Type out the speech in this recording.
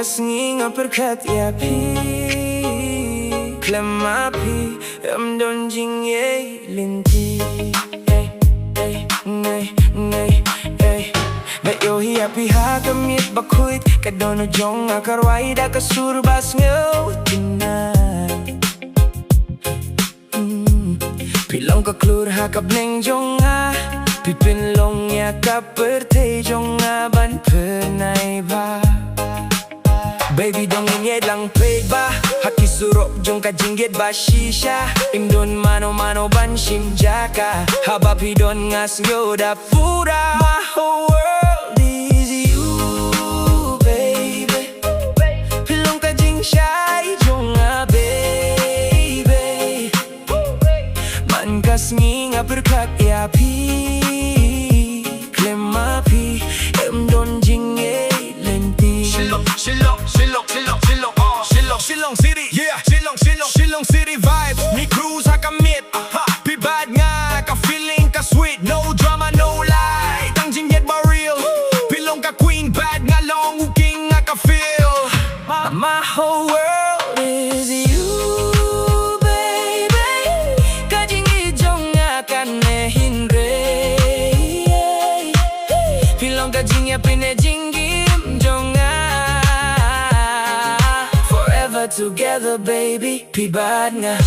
kasing uppercut ya pi Klemapi em don jing ye linti Hey, hey, ngay, ngay, hey Ba yo hi api ha kamit bakuit Kadono jong akarwai da kasurbas ngaw tinay Pilong ka klur ha kabneng jong ha Pipinlong ya kapertay jong ha ban penay ba Baby dong inged lang paid ba Haki surok jong ka jinggit ba shisha Imdon mano mano ban shimjaka Haba pidon ngas yoda pura My whole world is you baby Pilong ka jing shy jong nga baby Man kas nging uppercut ya pi Klemapi Imdon jing lenti Shillong City, yeah, Shillong City vibe. Me cruise hakamit, pi bad nga, ka feeling ka sweet. No drama, no lie, tang jinget ba real. Pilong ka queen, bad nga long king nga ka feel. My whole world is you, baby. Ka jingit jong nga kanehin re. Pilong ka jingya pinejinggim jong nga. Together baby, pi bad nga